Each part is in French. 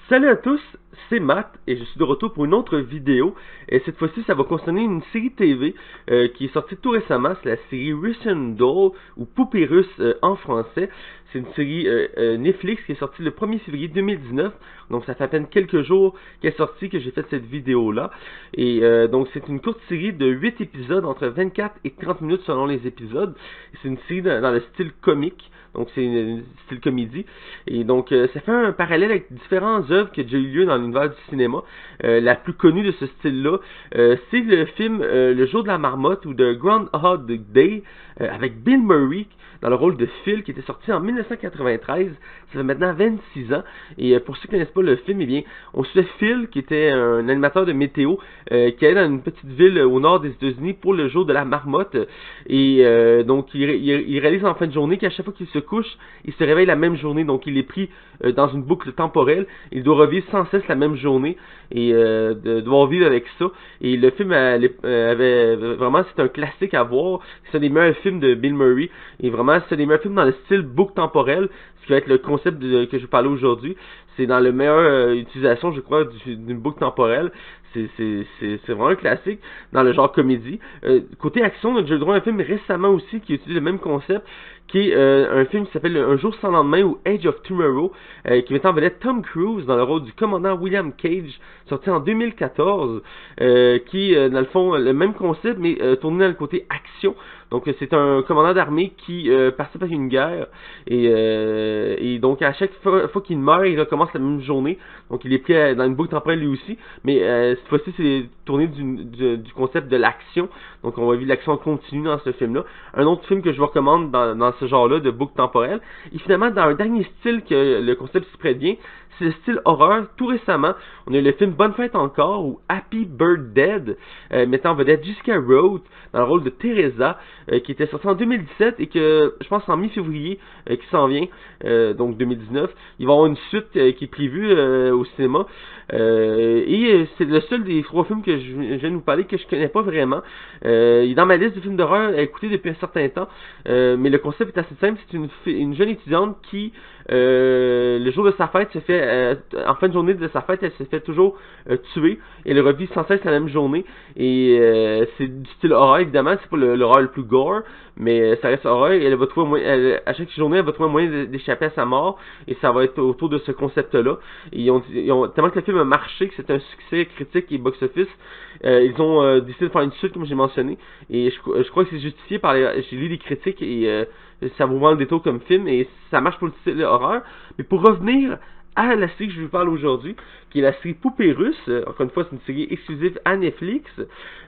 Salut à tous, c'est Matt et je suis de retour pour une autre vidéo. Et cette fois-ci, ça va concerner une série TV qui est sortie tout récemment. C'est la série Russian Doll ou Poupée russe en français. C'est une série Netflix qui est sortie le 1er février 2019. Donc ça fait à peine quelques jours qu'elle est sortie que j'ai fait cette vidéo-là. Et donc c'est une courte série de 8 épisodes entre 24 et 30 minutes selon les épisodes. C'est une série dans le style comique. Donc c'est une style comédie. Et donc ça fait un parallèle avec différentes œuvres qui ont déjà eu lieu dans l'univers du cinéma. La plus connue de ce style-là, c'est le film Le Jour de la Marmotte ou The Groundhog Day avec Bill Murray dans le rôle de Phil qui était sorti en 1993. Ça fait maintenant 26 ans. Et pour ceux qui ne connaissent pas le film, eh bien, on suivait Phil qui était un animateur de météo qui allait dans une petite ville au nord des États-Unis pour le jour de la marmotte. Et donc il réalise en fin de journée qu'à chaque fois qu'il se couche, il se réveille la même journée. Donc il est pris dans une boucle temporelle. Il doit revivre sans cesse la même journée et devoir vivre avec ça. Et le film avait vraiment, c'est un classique à voir. C'est un des meilleurs films de Bill Murray. Et vraiment, c'est un des meilleurs films dans le style boucle temporelle, ce qui va être le concept que je vais parler aujourd'hui. C'est dans la meilleure utilisation, je crois, d'une boucle temporelle. C'est vraiment un classique dans le genre comédie. Côté action, on a déjà eu droit à un film récemment aussi qui utilise le même concept, qui est un film qui s'appelle Un jour sans lendemain ou Age of Tomorrow, qui met en vedette Tom Cruise dans le rôle du commandant William Cage, sorti en 2014, qui dans le fond le même concept mais tourné dans le côté action. Donc c'est un commandant d'armée qui participe à une guerre et donc à chaque fois qu'il meurt, il recommence la même journée. Donc il est pris dans une boucle temporelle lui aussi, mais cette fois-ci c'est tourné du concept de l'action. Donc on va vivre l'action continue dans ce film-là. Un autre film que je vous recommande dans ce genre-là de boucle temporelle. Et finalement, dans un dernier style que le concept s'y prête bien, c'est le style horreur. Tout récemment, on a eu le film Bonne Fête encore ou Happy Bird Dead, mettant en vedette Jessica Rhodes dans le rôle de Teresa, qui était sorti en 2017 et que je pense en mi-février qui s'en vient, donc 2019. Il va y avoir une suite qui est prévue au cinéma. Et c'est le seul des trois films que je viens de vous parler que je connais pas vraiment. Il est dans ma liste de films d'horreur à écouter depuis un certain temps, mais le concept est assez simple. C'est une jeune étudiante qui le jour de sa fête se fait en fin de journée de sa fête, elle se fait toujours tuer et elle revit sans cesse la même journée. Et c'est du style horreur évidemment, c'est pas l'horreur le plus gore, mais ça reste horreur. Et elle va trouver à chaque journée elle va trouver un moyen d'échapper à sa mort, et ça va être autour de ce concept là. Tellement que le film a marché, que c'est un succès critique et box-office, ils ont décidé de faire une suite comme j'ai mentionné, et je crois que c'est justifié par j'ai lu des critiques et ça vaut vraiment le détour comme film et ça marche pour le style horreur. Mais pour revenir à la série que je vous parle aujourd'hui, qui est la série Poupée russe, encore une fois c'est une série exclusive à Netflix.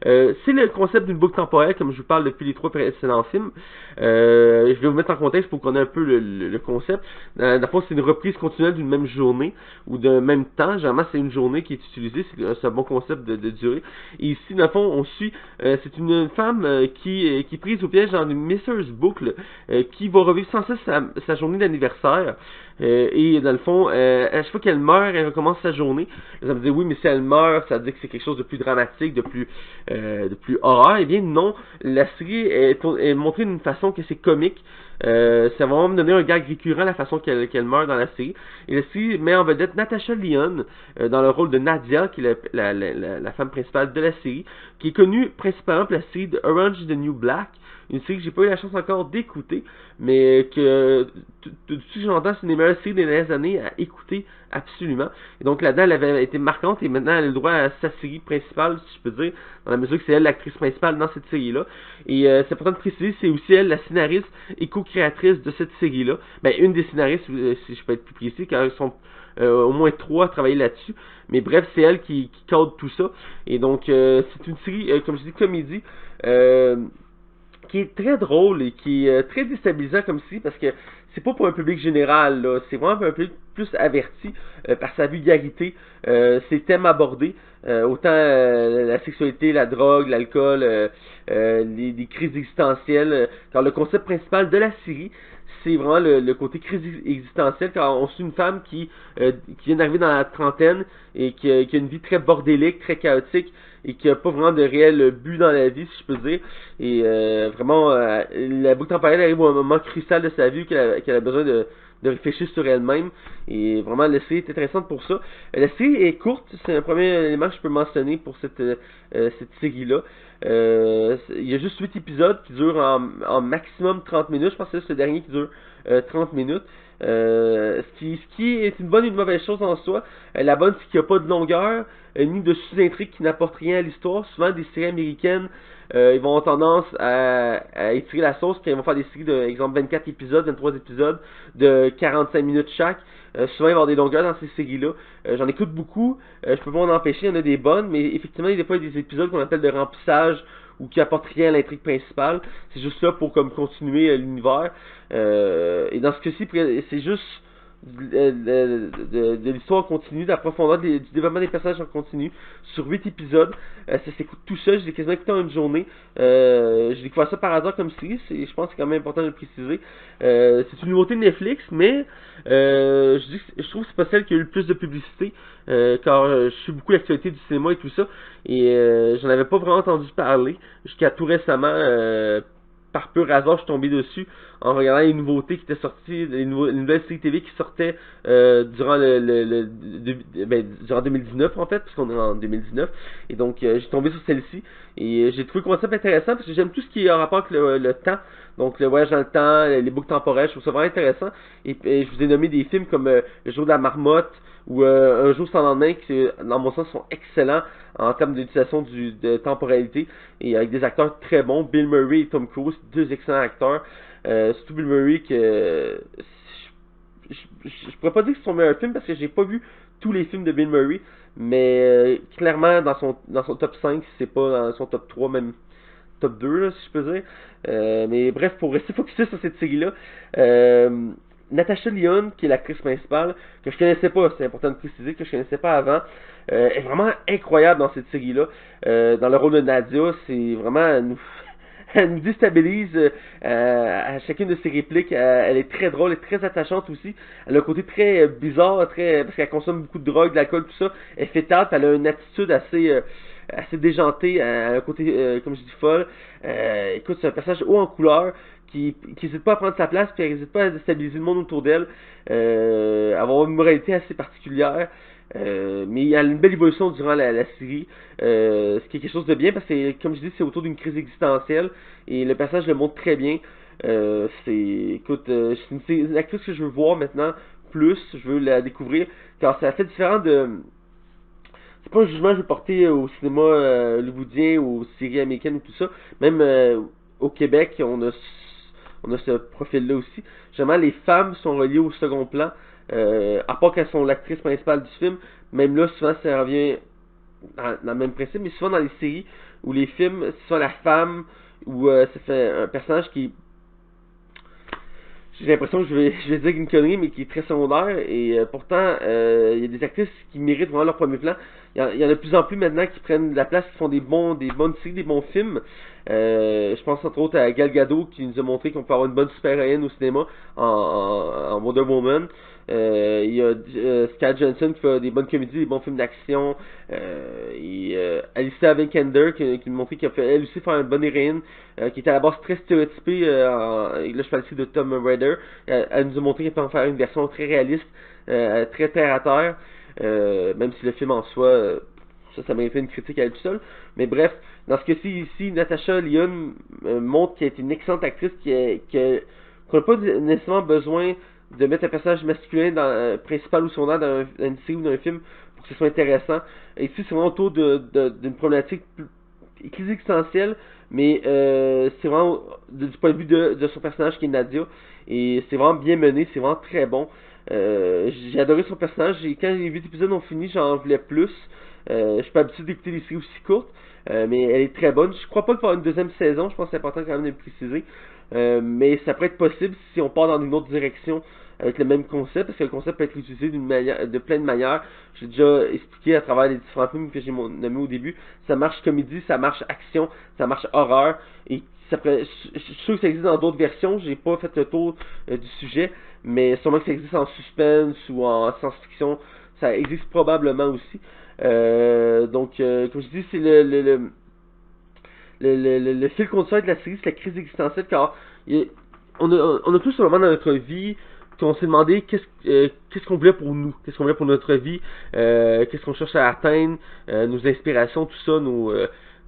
C'est le concept d'une boucle temporelle comme je vous parle depuis les trois précédents films. Je vais vous mettre en contexte pour qu'on ait un peu le concept. Dans le fond, c'est une reprise continuelle d'une même journée ou d'un même temps. Généralement c'est une journée qui est utilisée, c'est un bon concept de durée. Et ici dans le fond on suit, c'est une femme qui est prise au piège dans une misseuse boucle qui va revivre sans cesse sa journée d'anniversaire. Et dans le fond, à chaque fois qu'elle meurt, elle recommence sa journée. Ça me dit oui, mais si elle meurt, ça veut dire que c'est quelque chose de plus dramatique, de plus horreur. Eh bien non, la série est montrée d'une façon que c'est comique. Ça va vraiment me donner un gag récurrent la façon qu'elle meurt dans la série. Et la série met en vedette Natasha Lyonne dans le rôle de Nadia, qui est la femme principale de la série, qui est connue principalement pour la série de Orange is the New Black, une série que j'ai pas eu la chance encore d'écouter, mais que tout ce que j'entends, c'est une des meilleures séries des dernières années à écouter absolument. Et donc là-dedans, elle avait été marquante et maintenant elle a le droit à sa série principale, si je peux dire, dans la mesure que c'est elle l'actrice principale dans cette série-là. Et c'est important de préciser, c'est aussi elle la scénariste et co-créatrice de cette série-là. Ben, une des scénaristes, si je peux être plus précis, car ils sont au moins 3 à travailler là-dessus. Mais bref, c'est elle qui cadre tout ça. Et donc, c'est une série, comme je dis, comédie, qui est très drôle et qui est très déstabilisant comme série parce que c'est pas pour un public général, là. C'est vraiment pour un public plus averti par sa vulgarité, ses thèmes abordés, autant la sexualité, la drogue, l'alcool, les crises existentielles, car le concept principal de la série, c'est vraiment le côté crise existentielle, car on suit une femme qui vient d'arriver dans la trentaine et qui a une vie très bordélique, très chaotique, et qui a pas vraiment de réel but dans la vie, si je peux dire. Et vraiment, la boucle temporelle arrive à un moment crucial de sa vie qu'elle a besoin de réfléchir sur elle-même. Et vraiment, la série est intéressante pour ça. La série est courte, c'est un premier élément que je peux mentionner pour cette série-là. Il y a juste 8 épisodes qui durent en maximum 30 minutes. Je pense que c'est le dernier qui dure 30 minutes. Ce qui est une bonne et une mauvaise chose en soi. La bonne, c'est qu'il n'y a pas de longueur, ni de sous-intrigue qui n'apporte rien à l'histoire. Souvent, des séries américaines, ils vont avoir tendance à étirer la sauce, quand ils vont faire des séries de, exemple, 24 épisodes, 23 épisodes, de 45 minutes chaque. Souvent, il va y avoir des longueurs dans ces séries-là. J'en écoute beaucoup, je peux pas m'en empêcher, il y en a des bonnes, mais effectivement, il y a des épisodes qu'on appelle de remplissage, ou qui apportent rien à l'intrigue principale. C'est juste là pour comme continuer l'univers. Et dans ce cas-ci, c'est juste de l'histoire continue, de la profondeur du développement des personnages en continu, sur 8 épisodes. Ça s'écoute tout seul, je l'ai quasiment écouté en une journée. J'ai découvert ça par hasard comme série, je pense que c'est quand même important de le préciser. C'est une nouveauté de Netflix, mais je trouve que c'est pas celle qui a eu le plus de publicité, car je suis beaucoup l'actualité du cinéma et tout ça, et j'en avais pas vraiment entendu parler, jusqu'à tout récemment. Par pur hasard, je suis tombé dessus en regardant les nouveautés qui étaient sorties, les nouvelles séries TV qui sortaient durant durant 2019 en fait, puisqu'on est en 2019. Et donc j'ai tombé sur celle-ci et j'ai trouvé le concept intéressant parce que j'aime tout ce qui est en rapport avec le temps, donc le voyage dans le temps, les boucles temporelles, je trouve ça vraiment intéressant. Et je vous ai nommé des films comme Le jour de la marmotte ou Un jour sans lendemain qui, dans mon sens, sont excellents en termes d'utilisation de temporalité et avec des acteurs très bons, Bill Murray et Tom Cruise, deux excellents acteurs. Surtout Bill Murray que je pourrais pas dire que c'est son meilleur film parce que j'ai pas vu tous les films de Bill Murray, mais clairement dans son top 5, si c'est pas dans son top 3, même top 2 là, si je peux dire. Mais bref, pour rester focusé sur cette série-là, Natasha Lyonne, qui est l'actrice principale, que je connaissais pas, c'est important de préciser que je connaissais pas avant, est vraiment incroyable dans cette série-là. Dans le rôle de Nadia, c'est vraiment elle nous déstabilise à chacune de ses répliques. Elle est très drôle et très attachante aussi. Elle a un côté très bizarre, parce qu'elle consomme beaucoup de drogue, de l'alcool, tout ça. Elle fait tard, elle a une attitude assez déjantée, elle a un côté, comme je dis, folle. Écoute, c'est un personnage haut en couleur qui n'hésite pas à prendre sa place, puis elle n'hésite pas à déstabiliser le monde autour d'elle, avoir une moralité assez particulière. Mais il y a une belle évolution durant la série, ce qui est quelque chose de bien parce que, comme je dis, c'est autour d'une crise existentielle et le personnage le montre très bien. Écoute, c'est une actrice que je veux voir maintenant plus, je veux la découvrir car c'est assez différent de. C'est pas un jugement que je veux porter au cinéma hollywoodien, aux séries américaines ou tout ça. Même au Québec, on a ce profil-là aussi. Généralement, les femmes sont reliées au second plan. À part qu'elles sont l'actrice principale du film, même là, souvent ça revient dans le même principe, mais souvent dans les séries ou les films, c'est soit la femme ou ça fait un personnage qui. J'ai l'impression que je vais dire une connerie, mais qui est très secondaire, et pourtant, il y a des actrices qui méritent vraiment leur premier plan. Il y en a de plus en plus maintenant qui prennent de la place, qui font des bonnes séries, des bons films. Je pense entre autres à Gal Gadot qui nous a montré qu'on peut avoir une bonne super-héroïne au cinéma en Wonder Woman. Il y a Scarlett Johansson qui fait des bonnes comédies, des bons films d'action. Alicia Vikander qui nous montrait qu'elle peut elle aussi faire une bonne héroïne, qui était à la base très stéréotypée. Là je parle ici de Tom Raider. Elle nous a montré qu'elle peut en faire une version très réaliste, très terre à terre. Même si le film en soi, ça méritait une critique à elle tout seul. Mais bref, dans ce cas-ci ici, Natasha Lyonne montre qu'elle est une excellente actrice qu'on n'a pas nécessairement besoin de mettre un personnage masculin principal ou secondaire dans une série ou dans un film pour que ce soit intéressant. Et ici, c'est vraiment autour d'une problématique plus existentielle, mais c'est vraiment du point de vue de son personnage qui est Nadia. Et c'est vraiment bien mené, c'est vraiment très bon. J'ai adoré son personnage et quand les 8 épisodes ont fini, j'en voulais plus. Je suis pas habitué d'écouter des séries aussi courtes, mais elle est très bonne. Je crois pas qu'il va y avoir une deuxième saison, je pense que c'est important quand même de le préciser. Mais ça pourrait être possible si on part dans une autre direction avec le même concept, parce que le concept peut être utilisé de plein de manières. J'ai déjà expliqué à travers les différents films que j'ai nommés au début. Ça marche comédie, ça marche action, ça marche horreur, et je suis sûr que ça existe dans d'autres versions. J'ai pas fait le tour du sujet, mais sûrement que ça existe en suspense ou en science-fiction. Ça existe probablement aussi. Donc, comme je dis, c'est le fil conducteur de la série, c'est la crise existentielle, car on a tous un moment dans notre vie qu'on s'est demandé qu'est-ce qu'on voulait pour nous, qu'est-ce qu'on voulait pour notre vie, qu'est-ce qu'on cherche à atteindre, nos inspirations, tout ça, nos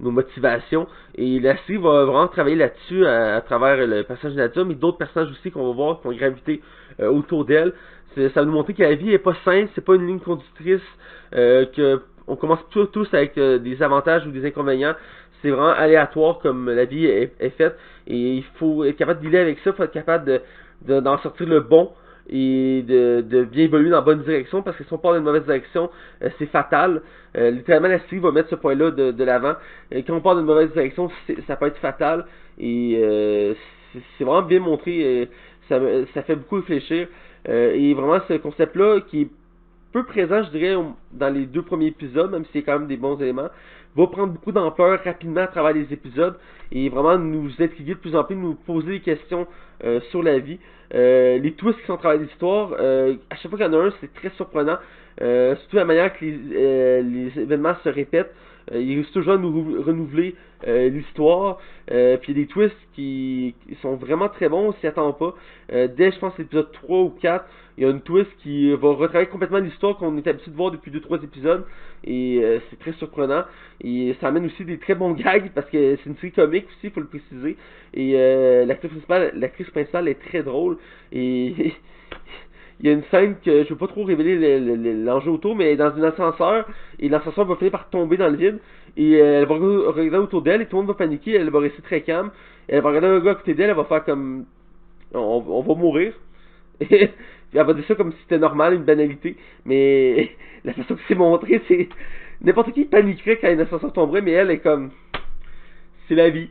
motivations. Et la série va vraiment travailler là-dessus à travers le personnage de Nadia, mais d'autres personnages aussi qu'on va voir qui vont graviter autour d'elle. Ça va nous montrer que la vie est pas simple, c'est pas une ligne conductrice, que on commence tous avec des avantages ou des inconvénients. C'est vraiment aléatoire comme la vie est faite, et il faut être capable de dealer avec ça, il faut être capable d'en sortir le bon et de bien évoluer dans la bonne direction, parce que si on part dans une mauvaise direction, c'est fatal. Littéralement, la série va mettre ce point-là de l'avant. Quand on part dans une mauvaise direction, ça peut être fatal, et c'est vraiment bien montré, ça fait beaucoup réfléchir, et vraiment ce concept-là qui est peu présent, je dirais, dans les 2 premiers épisodes, même si c'est quand même des bons éléments, va prendre beaucoup d'ampleur rapidement à travers les épisodes et vraiment nous intriguer de plus en plus, nous poser des questions sur la vie. Les twists qui sont à travers l'histoire, à chaque fois qu'il y en a un, c'est très surprenant. Surtout la manière que les événements se répètent. Il réussit toujours à nous renouveler l'histoire. Puis il y a des twists qui sont vraiment très bons, on s'y attend pas. Dès, je pense, l'épisode 3 ou 4, il y a une twist qui va retravailler complètement l'histoire qu'on est habitué de voir depuis 2-3 épisodes. Et c'est très surprenant. Et ça amène aussi des très bons gags, parce que c'est une série comique aussi, il faut le préciser. Et l'actrice principale est très drôle. Et il y a une scène que je veux pas trop révéler l'enjeu autour, mais elle est dans un ascenseur, et l'ascenseur va finir par tomber dans le vide, et elle va regarder autour d'elle, et tout le monde va paniquer, elle va rester très calme, et elle va regarder un gars à côté d'elle, elle va faire comme on va mourir. Et elle va dire ça comme si c'était normal, une banalité, mais la façon que c'est montré, c'est n'importe qui paniquerait quand une ascenseur tomberait, mais elle est comme c'est la vie.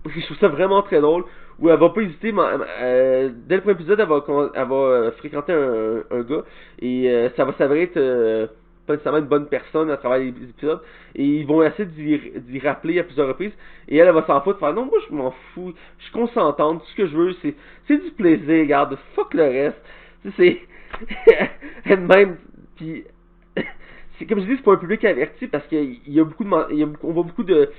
Je trouve ça vraiment très drôle. Où elle va pas hésiter, dès le premier épisode, elle va fréquenter un gars, et ça va s'avérer être pas nécessairement une bonne personne à travers les épisodes, et ils vont essayer d'y rappeler à plusieurs reprises, et elle va s'en foutre, faire non, moi je m'en fous, je suis consentante, tout ce que je veux, c'est du plaisir, regarde, fuck le reste. C'est elle-même, puis c'est comme je dis, c'est pas un public averti, parce qu'il y a beaucoup on voit beaucoup de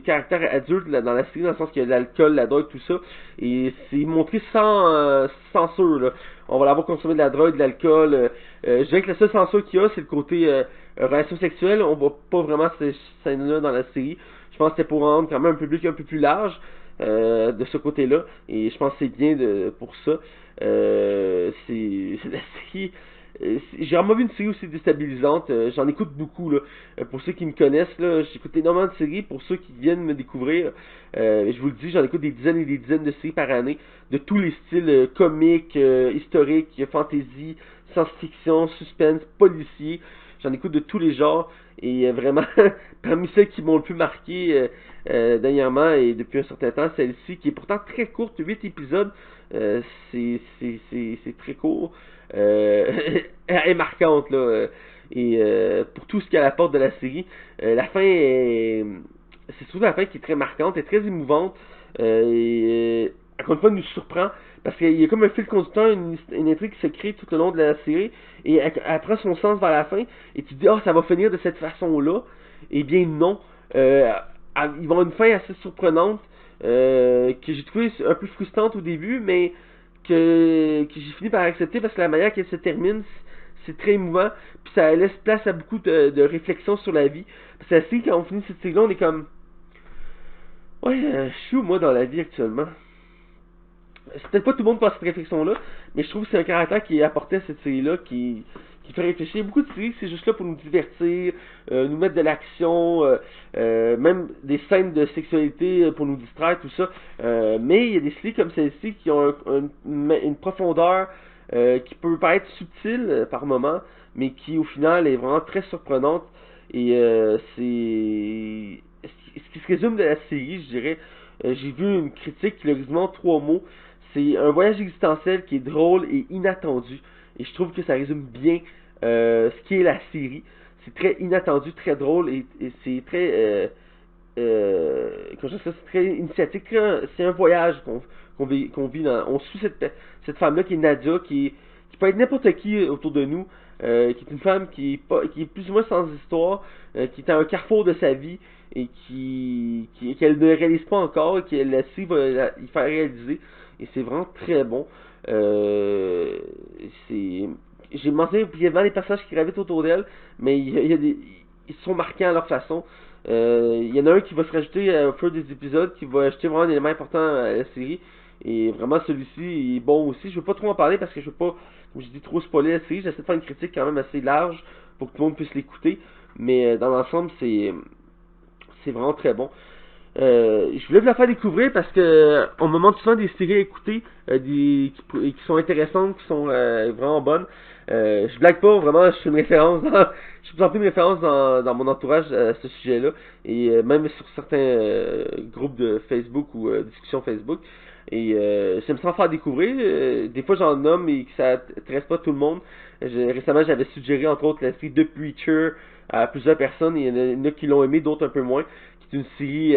caractères adultes là, dans la série, dans le sens qu'il y a l'alcool, la drogue, tout ça, et c'est montré sans censure, là. On va l'avoir consommé de la drogue, de l'alcool, je dirais que la seule censure qu'il y a, c'est le côté relation sexuelle. On voit pas vraiment ces scènes-là dans la série. Je pense que c'était pour rendre quand même un public un peu plus large de ce côté-là, et je pense que c'est bien pour ça. C'est la série. J'ai vraiment vu une série aussi déstabilisante. J'en écoute beaucoup là. Pour ceux qui me connaissent, là, j'écoute énormément de séries. Pour ceux qui viennent me découvrir, je vous le dis, j'en écoute des dizaines et des dizaines de séries par année, de tous les styles, comiques, historiques, fantasy, science-fiction, suspense, policier. J'en écoute de tous les genres, et vraiment parmi celles qui m'ont le plus marqué dernièrement et depuis un certain temps, celle-ci qui est pourtant très courte, 8 épisodes. C'est très court. Elle est marquante là. Et pour tout ce qu'elle apporte de la série, la fin c'est surtout la fin qui est très marquante et très émouvante, et encore une fois nous surprend, parce qu'il y a comme un fil conducteur, une intrigue qui se crée tout au long de la série, et elle prend son sens vers la fin, et tu te dis ça va finir de cette façon là. Et bien non, ils vont avoir une fin assez surprenante, que j'ai trouvé un peu frustrante au début, mais que j'ai fini par accepter, parce que la manière qu'elle se termine, c'est très émouvant, puis ça laisse place à beaucoup de réflexions sur la vie. Parce que la série, quand on finit cette série-là, on est comme ouais, je suis où moi dans la vie actuellement? C'est peut-être pas tout le monde qui a cette réflexion-là, mais je trouve que c'est un caractère qui est apporté à cette série-là, qui fait réfléchir. Beaucoup de séries, c'est juste là pour nous divertir, nous mettre de l'action, même des scènes de sexualité pour nous distraire, tout ça. Mais il y a des séries comme celle-ci qui ont une profondeur qui peut paraître subtile par moment, mais qui au final est vraiment très surprenante. Et ce qui se résume de la série, je dirais, j'ai vu une critique qui le résume en 3 mots. C'est un voyage existentiel qui est drôle et inattendu. Et je trouve que ça résume bien ce qu'est la série. C'est très inattendu, très drôle, et c'est très comment je dis ça, c'est très initiatique. C'est un voyage qu'on vit dans. On suit cette femme-là qui est Nadia, qui qui peut être n'importe qui autour de nous, qui est une femme qui est plus ou moins sans histoire, qui est à un carrefour de sa vie et qu'elle ne réalise pas encore et que la série va y faire réaliser. Et c'est vraiment très bon. J'ai mentionné brièvement les personnages qui gravitent autour d'elle, mais ils sont marquants à leur façon. Il y en a un qui va se rajouter au fur des épisodes, qui va ajouter vraiment un élément important à la série. Et vraiment, celui-ci est bon aussi. Je veux pas trop en parler parce que je veux pas, comme je dis, trop spoiler la série. J'essaie de faire une critique quand même assez large pour que tout le monde puisse l'écouter. Mais dans l'ensemble, c'est vraiment très bon. Je voulais vous la faire découvrir parce que on me montre souvent des séries à écouter qui sont intéressantes, qui sont vraiment bonnes. Je blague pas, vraiment, je suis une référence je suis plus en plus une référence dans mon entourage à ce sujet-là et même sur certains groupes de Facebook ou discussions Facebook. Et j'aime ça en faire découvrir. Des fois j'en nomme et que ça intéresse pas tout le monde. Récemment j'avais suggéré entre autres la série The Preacher à plusieurs personnes. Il y en a qui l'ont aimé, d'autres un peu moins. C'est une série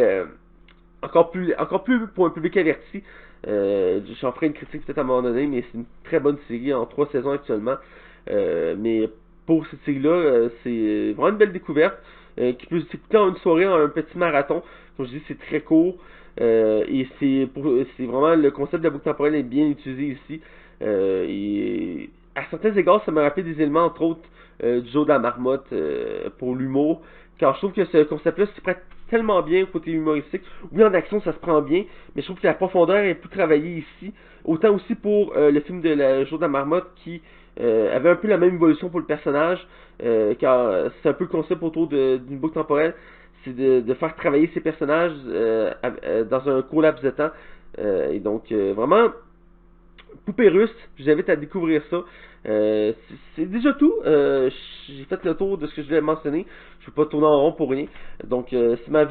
encore plus pour un public averti. J'en ferai une critique peut-être à un moment donné, mais c'est une très bonne série en 3 saisons actuellement. Mais pour cette série-là, c'est vraiment une belle découverte qui peut s'écouter en une soirée, en un petit marathon. Comme je dis, c'est très court. Et c'est vraiment le concept de la boucle temporelle est bien utilisé ici. Et à certains égards, ça me rappelle des éléments, entre autres, du jeu de la marmotte pour l'humour. Car je trouve que ce concept-là se prête tellement bien au côté humoristique. Oui, en action, ça se prend bien, mais je trouve que la profondeur est plus travaillée ici. Autant aussi pour le film de la jour de la marmotte qui avait un peu la même évolution pour le personnage, car c'est un peu le concept autour d'une boucle temporelle, c'est de faire travailler ces personnages dans un court laps de temps. Et donc, vraiment, Poupée russe, je vous invite à découvrir ça. C'est déjà tout. J'ai fait le tour de ce que je voulais mentionner. Je ne vais pas tourner en rond pour rien. Donc, c'est ma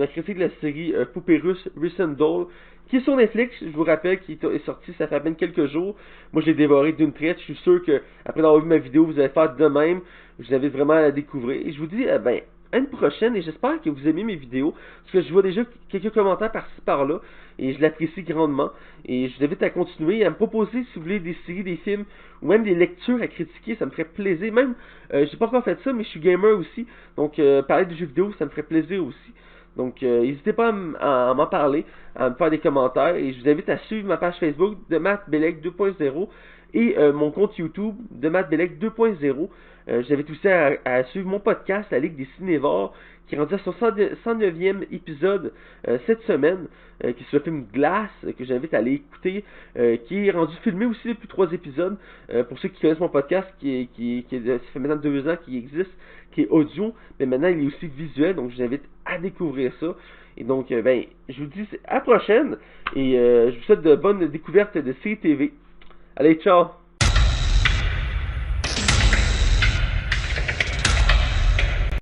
critique de la série Poupée russe, Recent Doll, qui est sur Netflix. Je vous rappelle qu'il est sorti, ça fait à peine quelques jours. Moi, je l'ai dévoré d'une traite. Je suis sûr que après avoir vu ma vidéo, vous allez faire de même. Je vous invite vraiment à la découvrir. Et je vous dis, à une prochaine, et j'espère que vous aimez mes vidéos, parce que je vois déjà quelques commentaires par-ci par-là, et je l'apprécie grandement, et je vous invite à continuer, à me proposer si vous voulez des séries, des films, ou même des lectures à critiquer, ça me ferait plaisir, même, j'ai pas encore fait ça, mais je suis gamer aussi, donc parler de jeux vidéo, ça me ferait plaisir aussi, donc n'hésitez pas à m'en parler, à me faire des commentaires, et je vous invite à suivre ma page Facebook de Matt Bellec 2.0, et mon compte YouTube de Matt Bellec 2.0. J'invite aussi à suivre mon podcast, la Ligue des Cinévores, qui est rendu à son 109e épisode cette semaine, qui est sur le film Glass, que j'invite à aller écouter, qui est rendu filmé aussi depuis 3 épisodes. Pour ceux qui connaissent mon podcast, ça fait maintenant 2 ans qu'il existe, qui est audio, mais maintenant il est aussi visuel, donc je vous invite à découvrir ça. Et donc, je vous dis à la prochaine, et je vous souhaite de bonnes découvertes de séries TV. Allez, ciao!